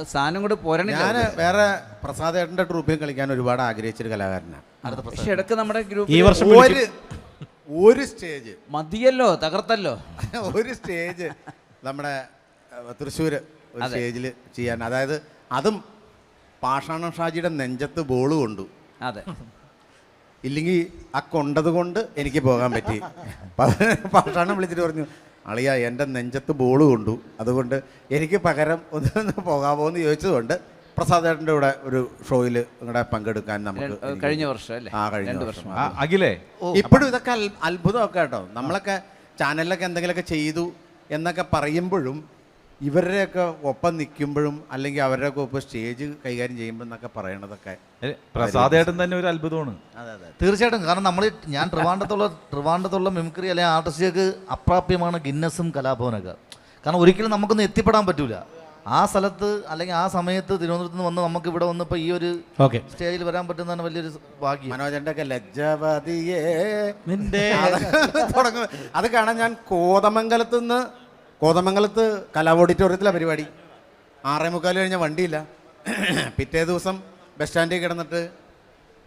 അത് സാധനം കൂടെ പോരണില്ല. ഞാൻ വേറെ പ്രസാദേട്ടൻ്റെ ട്രൂപ്പിൽ കളിക്കാൻ ഒരുപാട് ആഗ്രഹിച്ചൊരു കലാകാരനാണ്. പക്ഷെ ഇടയ്ക്ക് നമ്മുടെ ഈ വർഷം ഒരു സ്റ്റേജ് മതിയല്ലോ, തകർത്തല്ലോ. ഒരു സ്റ്റേജ് നമ്മുടെ തൃശ്ശൂർ ഒരു സ്റ്റേജിൽ ചെയ്യാൻ, അതായത് അതും പാഷാണം ഷാജിയുടെ നെഞ്ചത്ത് ബോൾ കൊണ്ടു. അതെ, ഇല്ലെങ്കിൽ ആ കൊണ്ടത് കൊണ്ട് എനിക്ക് പോകാൻ പറ്റി. പാഷാണം വിളിച്ചിട്ട് പറഞ്ഞു, അളിയ എൻ്റെ നെഞ്ചത്ത് ബോൾ കൊണ്ടു, അതുകൊണ്ട് എനിക്ക് പകരം ഒന്ന് പോകാമോ എന്ന് ചോദിച്ചതുകൊണ്ട് പ്രസാദേട്ടൻ്റെ കൂടെ ഒരു ഷോയിൽ നിങ്ങളുടെ പങ്കെടുക്കാൻ നമുക്ക് കഴിഞ്ഞ വർഷം അല്ലേ? കഴിഞ്ഞ വർഷം. അഖിലേ, ഇപ്പോഴും ഇതൊക്കെ അത്ഭുതമൊക്കെ കേട്ടോ. നമ്മളൊക്കെ ചാനലിലൊക്കെ എന്തെങ്കിലുമൊക്കെ ചെയ്തു എന്നൊക്കെ പറയുമ്പോഴും ഇവരുടെയൊക്കെ ഒപ്പം നിൽക്കുമ്പോഴും അല്ലെങ്കിൽ അവരുടെയൊക്കെ ഒപ്പം സ്റ്റേജ് കൈകാര്യം ചെയ്യുമ്പോൾ എന്നൊക്കെ പറയണതൊക്കെ പ്രസാദേട്ടൻ തന്നെ ഒരു അത്ഭുതമാണ്. തീർച്ചയായിട്ടും. കാരണം ഞാൻ ട്രിവാൻഡ്രത്തുള്ള മിമിക്രി അല്ലെങ്കിൽ ആർട്ടിസ്റ്റുകൾക്ക് അപ്രാപ്യമാണ് ഗിന്നസും കലാഭവനൊക്കെ. കാരണം ഒരിക്കലും നമുക്കൊന്നും എത്തിപ്പെടാൻ പറ്റൂല ആ സ്ഥലത്ത്, അല്ലെങ്കിൽ ആ സമയത്ത് തിരുവനന്തപുരത്ത് നിന്ന് വന്ന് നമുക്ക് ഇവിടെ വന്നപ്പോൾ ഈ ഒരു സ്റ്റേജിൽ വരാൻ പറ്റുന്നതാണ് വലിയൊരു ഭാഗ്യം. മനോജന്റെ ഒക്കെ ലജ്ജാവതിയേ തുടങ്ങും. അത് കാണാൻ ഞാൻ കോതമംഗലത്ത് കലാ ഓഡിറ്റോറിയത്തിലാണ് പരിപാടി. 6:45 കഴിഞ്ഞ വണ്ടിയില്ല. പിറ്റേ ദിവസം ബസ് സ്റ്റാൻഡിൽ കിടന്നിട്ട്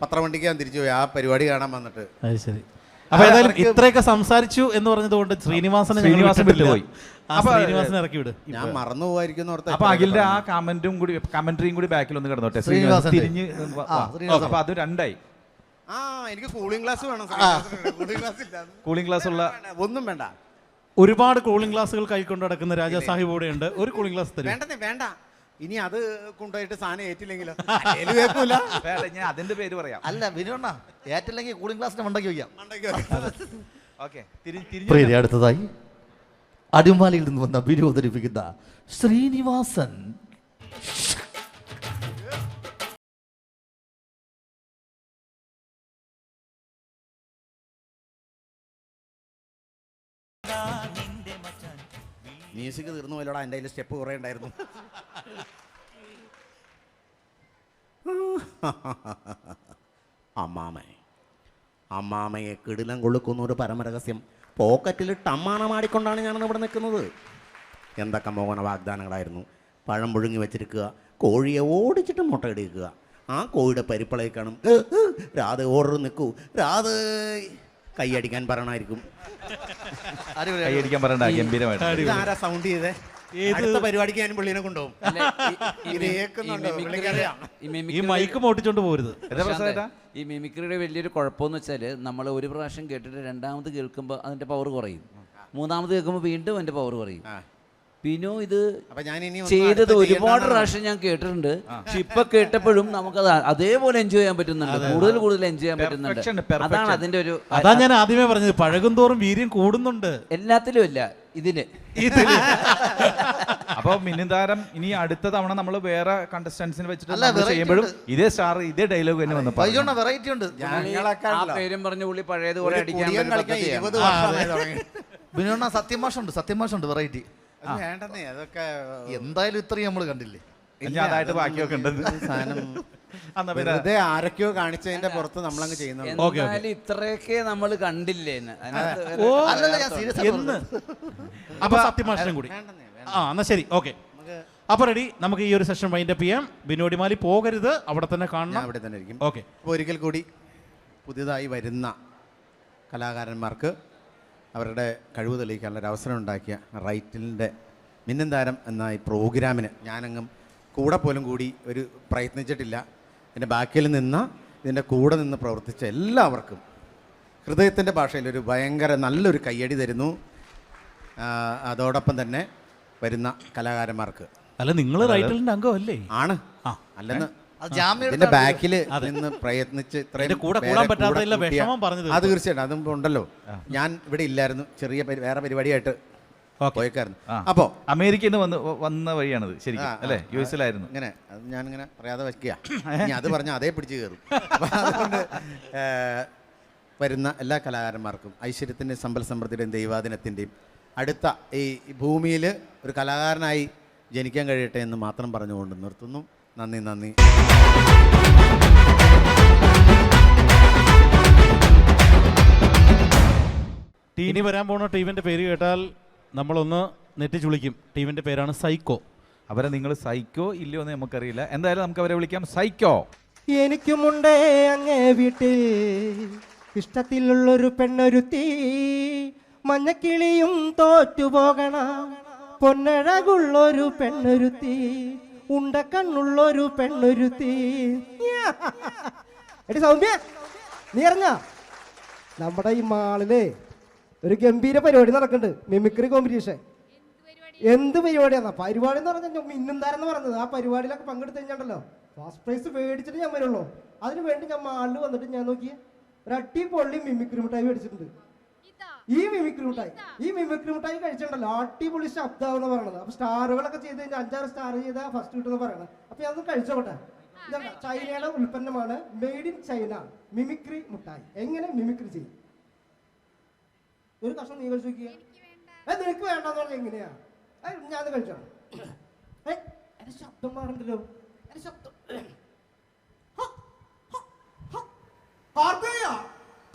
പത്രവണ്ടിക്ക് ഞാൻ തിരിച്ചു പോയി ആ പരിപാടി കാണാൻ വന്നിട്ട്. ശരി. അപ്പൊ ഏതായാലും ഇത്രയൊക്കെ സംസാരിച്ചു എന്ന് പറഞ്ഞതുകൊണ്ട് ശ്രീനിവാസൻ പോയി. ശ്രീനിവാസനെ ഇറക്കി വിട്. ഞാൻ മറന്നു പോവായിരിക്കും. അപ്പൊ അഖിലിന്റെ ആ കമന്ററിയും കൂടി ബാക്കിൽ ഒന്ന് കിടന്നോട്ടെ. തിരിഞ്ഞ് അപ്പൊ അത് രണ്ടായി. എനിക്ക് കൂളിംഗ് ഗ്ലാസ് വേണം. കൂളിംഗ് ഗ്ലാസ് ഉള്ള ഒന്നും വേണ്ട. ഒരുപാട് കൂളിംഗ് ഗ്ലാസുകൾ കൈക്കൊണ്ട് നടക്കുന്ന രാജാ സാഹിബ് കൂടെ ഉണ്ട്. ഒരു കൂളിംഗ് ഗ്ലാസ് തരും. വേണ്ട. ഇനി അത് കൊണ്ടുപോയിട്ട് സാധനം ഏറ്റില്ലെങ്കിലോ? ഞാൻ അതിന്റെ പേര് പറയാം. അല്ല വിനോണ്ണ, ഏറ്റില്ലെങ്കിൽ കൂളിംഗ് ഗ്ലാസിന്റെ മണ്ടയ്ക്ക് വയ്ക്കാം. അടുത്തതായി അടിമാലിയിൽ നിന്ന് വന്ന ബിനു അവതരിപ്പിക്കുന്ന ശ്രീനിവാസൻ. മ്യൂസിക് തീർന്നു പോയല്ലോടാ, എൻ്റെ കയ്യിൽ സ്റ്റെപ്പ് കുറേ ഉണ്ടായിരുന്നു. അമ്മാമയെ കിടിലം കൊള്ളുക്കുന്ന ഒരു പരമരഹസ്യം പോക്കറ്റിലിട്ട് അമ്മാണമാടിക്കൊണ്ടാണ് ഞാനിന്ന് ഇവിടെ നിൽക്കുന്നത്. എന്തൊക്കെ മോഹന വാഗ്ദാനങ്ങളായിരുന്നു. പഴം പുഴുങ്ങി വെച്ചിരിക്കുക, കോഴിയെ ഓടിച്ചിട്ട് മുട്ടയിടിക്കുക, ആ കോഴിയുടെ പരിപ്പളയിൽ കാണും രാധ ഓർഡർ നിൽക്കൂ, രാധ കൈയടിക്കാൻ പറയണമായിരിക്കും. കൈയടിക്കാൻ പറയണ്ട, ഗംഭീരമായിട്ട്. ആരാ സൗണ്ട് ചെയ്തേ? അടുത്ത പരിപാടിക്ക് ഞാൻ പുള്ളിനെ കൊണ്ടുപോകും. ഈ മൈക്ക് മോട്ടിച്ചോണ്ട് പോരുത്. ഈ മിമിക്രിയുടെ വലിയൊരു കുഴപ്പമെന്ന് വെച്ചാൽ നമ്മൾ ഒരു പ്രാവശ്യം കേട്ടിട്ട് രണ്ടാമത് കേൾക്കുമ്പോൾ അതിന്റെ പവർ കുറയും, മൂന്നാമത് കേൾക്കുമ്പോൾ വീണ്ടും അതിന്റെ പവർ കുറയും. പിന്നെ ഇത് ചെയ്തത് ഒരുപാട് പ്രാവശ്യം ഞാൻ കേട്ടിട്ടുണ്ട്. പക്ഷെ ഇപ്പൊ കേട്ടപ്പോഴും നമുക്കത് അതേപോലെ എൻജോയ് ചെയ്യാൻ പറ്റുന്നുണ്ട്, കൂടുതൽ എൻജോയ് ചെയ്യാൻ പറ്റുന്നുണ്ട്. അതാണ് അതിന്റെ ഒരു. അതാ ഞാൻ ആദ്യമേ പറഞ്ഞത്, പഴകുന്തോറും വീര്യം കൂടുന്നുണ്ട്. എല്ലാത്തിലും ഇല്ല, ഇതിന്. അപ്പൊ മിന്നുതാരം ഇനി അടുത്ത തവണ നമ്മൾ വേറെ കണ്ടസ്റ്റൻസിനെ വെച്ചിട്ട് ചെയ്യുമ്പോഴും ഇതേ സ്റ്റാർ ഇതേ ഡയലോഗ് തന്നെ വന്നു. വെറൈറ്റി ഉണ്ട്. ആ പേരും പറഞ്ഞ പുള്ളി പഴയതുപോലെ അടിക്കാൻ ബിനോണ്ണ സത്യമാഷുണ്ട് വെറൈറ്റി. അതൊക്കെ എന്തായാലും ഇത്രയും നമ്മൾ കണ്ടില്ലേ. അതായിട്ട് ബാക്കിയൊക്കെ ഉണ്ട്. വെറുതെ ആരൊക്കെയോ കാണിച്ചതിന്റെ പുറത്ത് നമ്മളങ്ങ് ചെയ്യുന്നത്. ഇത്രയൊക്കെ നമ്മൾ കണ്ടില്ലേ? അപ്പൊ സത്യമാഷനും കൂടി. എന്നാ ശരി, ഓക്കെ. അപ്പൊ റെഡി, നമുക്ക് ഈ ഒരു സെഷൻ വൈൻഡപ്പ് ചെയ്യാം. ബിനോടിമാലി പോകരുത്, അവിടെ തന്നെ കാണണം. അവിടെ തന്നെ ഇരിക്കും. ഓക്കെ. അപ്പോൾ ഒരിക്കൽ കൂടി പുതിയതായി വരുന്ന കലാകാരന്മാർക്ക് അവരുടെ കഴിവ് തെളിയിക്കാനുള്ള ഒരു അവസരം ഉണ്ടാക്കിയ റൈറ്റിലിൻ്റെ മിന്നും താരം എന്ന ഈ പ്രോഗ്രാമിന് ഞാനങ്ങും കൂടെ പോലും കൂടി ഒരു പ്രയത്നിച്ചിട്ടില്ല. എൻ്റെ ബാക്കിൽ ഇതിൻ്റെ കൂടെ നിന്ന് പ്രവർത്തിച്ച എല്ലാവർക്കും ഹൃദയത്തിൻ്റെ ഭാഷയിൽ ഒരു ഭയങ്കര നല്ലൊരു കയ്യടി തരുന്നു. അതോടൊപ്പം തന്നെ വരുന്ന കലാകാരന്മാർക്ക്. അല്ല, നിങ്ങൾ റൈറ്റിലിൻ്റെ അംഗമല്ലേ? ആണ്. അല്ലെന്ന് ഇതിന്റെ ബാക്കിൽ നിന്ന് പ്രയത്നിച്ച് അത് തീർച്ചയായിട്ടും അതും ഉണ്ടല്ലോ. ഞാൻ ഇവിടെ ഇല്ലായിരുന്നു, ചെറിയ വേറെ പരിപാടിയായിട്ട് പോയേക്കായിരുന്നു. അപ്പോ അമേരിക്കയിൽ നിന്ന് വന്ന വഴിയാണത് ശരിക്കും അല്ലേ? യു എസിലായിരുന്നു. ഇങ്ങനെ അത് ഞാനിങ്ങനെ പറയാതെ വയ്ക്കുക, അത് പറഞ്ഞ അതേ പിടിച്ച് കയറും. അപ്പം അതുകൊണ്ട് വരുന്ന എല്ലാ കലാകാരന്മാർക്കും ഐശ്വര്യത്തിൻ്റെയും സമ്പൽ സമൃദ്ധിയുടെയും ദൈവാദിനത്തിൻ്റെയും അടുത്ത ഈ ഭൂമിയിൽ ഒരു കലാകാരനായി ജനിക്കാൻ കഴിയട്ടെ എന്ന് മാത്രം പറഞ്ഞുകൊണ്ട് നിർത്തുന്നു. നന്ദി. ഇനി വരാൻ പോണ ടീമിൻ്റെ പേര് കേട്ടാൽ നമ്മളൊന്ന് നെറ്റി ചുളിക്കും. ടീമിൻ്റെ പേരാണ് സൈക്കോ. അവരെ നിങ്ങൾ സൈക്കോ ഇല്ലയോ എന്ന് നമുക്കറിയില്ല. എന്തായാലും നമുക്ക് അവരെ വിളിക്കാം. സൈക്കോ. എനിക്കുമുണ്ടേ അങ്ങേ വീട്ടിൽ ഇഷ്ടത്തിലുള്ളൊരു പെണ്ണൊരുത്തി, മഞ്ഞക്കിളിയും തോറ്റുപോകണ പൊന്നഴകുള്ളൊരു പെണ്ണൊരുത്തി, ഉണ്ടക്കണ്ണുള്ളൊരു പെണ്ണൊരുത്തി. എടി സൗമ്യ, നീ അറിഞ്ഞ നമ്മുടെ ഈ മാളില് ഒരു ഗംഭീര പരിപാടി നടക്കുന്നുണ്ട്, മിമിക്രി കോമ്പറ്റീഷൻ. എന്ത് പരിപാടിയാ? പരിപാടി എന്ന് പറഞ്ഞാൽ മിന്നുംതാരം എന്ന് പറഞ്ഞത്. ആ പരിപാടിയിലൊക്കെ പങ്കെടുത്ത് കഴിഞ്ഞാണ്ടല്ലോ ഫസ്റ്റ് പ്രൈസ് മേടിച്ചിട്ട് ഞാൻ വരുള്ളൂ. അതിന് വേണ്ടി ഞാൻ മാളിൽ വന്നിട്ട് ഞാൻ നോക്കിയ ഒരു അടിപൊളി മിമിക്രി മിഠായി മേടിച്ചിട്ടുണ്ട്. ഈ മിമിക്രി മിഠായി കഴിച്ചിട്ടുണ്ടല്ലോ അടിപൊളി ശബ്ദമാണെന്ന് പറയണത്. അപ്പൊ സ്റ്റാറുകളൊക്കെ ചെയ്ത് കഴിഞ്ഞാൽ 5-6 സ്റ്റാർ ചെയ്താൽ ഫസ്റ്റ് കിട്ടുമെന്ന് പറയണത്. അപ്പൊ ഞാൻ കഴിച്ചോട്ടെ. ചൈനയുടെ ഉൽപ്പന്നമാണ്, മെയ്ഡ് ഇൻ ചൈന മിമിക്രി മിഠായി. എങ്ങനെ മിമിക്രി ചെയ്യും? ഒരു കഷ്ണം നീ കഴിച്ചു നോക്കിയ. നിനക്ക് വേണ്ടെന്ന് പറഞ്ഞാൽ എങ്ങനെയാ? ഞാൻ കഴിച്ചോ. എന്റെ ശബ്ദം മാറുണ്ടല്ലോ. എന്റെ ശബ്ദം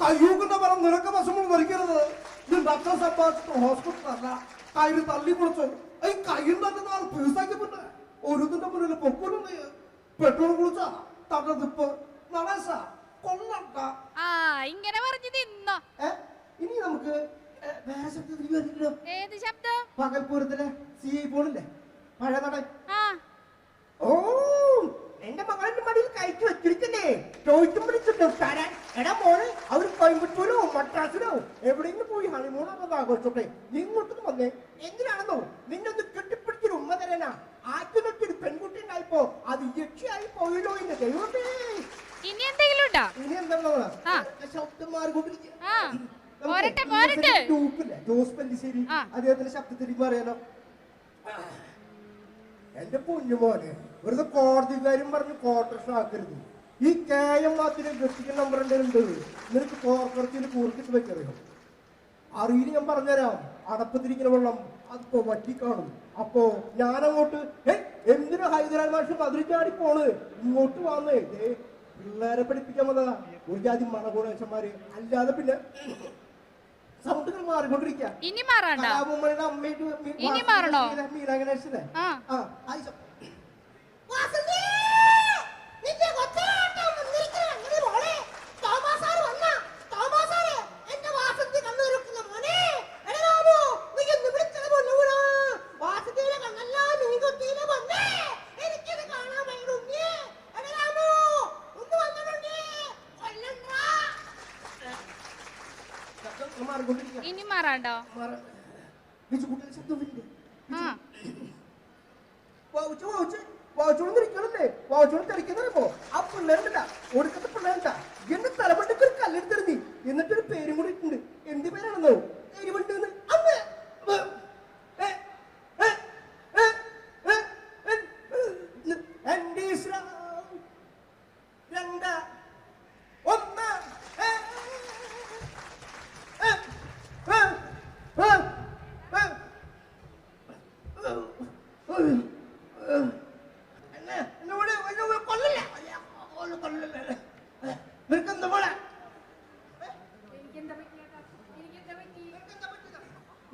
കയ്യൂക്കുന്ന പറ നിനക്ക് വശങ്ങൾ മരിക്കരുത്. ഇതിന്റെ അച്ഛൻ സമ്പാദിച്ചിട്ട് ഹോസ്പിറ്റലല്ല, കയ്യിൽ തള്ളി കുളിച്ചു. ഈ കയ്യിൽ തന്നെ 4 പീസാക്കിപ്പെട്ട് ഒരുതിന്റെ മുന്നിൽ പൊക്കൂലും പെട്രോൾ കുളിച്ച തടതിപ്പ് നടേശ കൊള്ളട്ട. ഇങ്ങനെ പറഞ്ഞു നിന്നോ. ഇനി നമുക്ക് വേറെ ശബ്ദത്തിൽ വരുന്നല്ലോ. ഏത് ശബ്ദം? പകൽപൂരത്തിലെ CI പോണില്ലേ, പഴയ നടൻ. ഓ, എന്റെ മകളുടെ മടിയിൽ കയറ്റി വെച്ചിരിക്കല്ലേ, ചോദിച്ചും വിളിച്ചിട്ട് തരാൻ. എടാ മോനെ, അവർ കോയമ്പത്തൂരോ മദ്രാസിലോ എവിടെയെങ്കിലും പോയി ഹണിമൂണൊക്കെ ആഘോഷിച്ചോട്ടെ. നീ ഇങ്ങോട്ടൊന്നും വന്നേ. എന്തിനാണെന്നോ, നിന്നൊന്ന് കെട്ടിപ്പിടിച്ചൊരു ഉമ്മ തരാനാ. ആദ്യമൊക്കെ പെൺകുട്ടി ഉണ്ടായിപ്പോ അത് യക്ഷിയായി പോയല്ലോ. ഇന്ന് ദൈവമേ, ഇനി എന്തെങ്കിലും ഉണ്ടോ? ഇനി എന്താ ശബ്ദം മാറിക്കൊണ്ടിരിക്കുക. ജോസ് പല്ലിശ്ശേരി അദ്ദേഹത്തിന്റെ ശബ്ദത്തിലേക്ക് പറയാനോ. എന്റെ പൊന്നുമോനെ, വെറുതെ കോടതിക്കാരും പറഞ്ഞ് കോർട്ടേഷൻ ആക്കരുത്. ഈ KM മാത്രം ഗസ്റ്റിക്കൽ നമ്പർ ഉണ്ട്. നിനക്ക് കോർപ്പറേറ്റിൽ കൂർക്കിട്ട് വെക്കറിയോ? അറിയില്ല, ഞാൻ പറഞ്ഞുതരാം. അടപ്പത്തിരിക്കുന്ന വെള്ളം അതിപ്പോ വറ്റിക്കാണും. അപ്പോ ഞാനങ്ങോട്ട് എന്തിനാ ഹൈദരാബാദ് മാഷ് മധുരച്ചാടി പോണ്, ഇങ്ങോട്ട് വന്നേ. പിള്ളേരെ പഠിപ്പിക്കാൻ വന്നതാ ഒരു ജാതി മണഗുണേശന്മാര്. അല്ലാതെ പിന്നെ സൗണ്ടുകൾ മാറിക്കൊണ്ടിരിക്കുക. ഇനി മാറണ്ട. ഇനി മാറണോ? മീനാ ഗണേശനെ ഇനി മാറാണ്ടോ? വാച്ചോണ്ടിരിക്കണല്ലേ, വാച്ചോണ്ട് കളിക്കുന്നപ്പോ ആ പിള്ളേരുണ്ട ഒടുക്കത്തെ പിള്ളേരുണ്ട എന്റെ തലമുണ്ടക്ക് ഒരു കല്ലെടുത്തെറിഞ്ഞി. എന്നിട്ടൊരു പേരും കൂടി ഇട്ടുണ്ട്. എന്ത് പേരാണെന്നോ? എരിവുണ്ട്.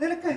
നിനക്ക്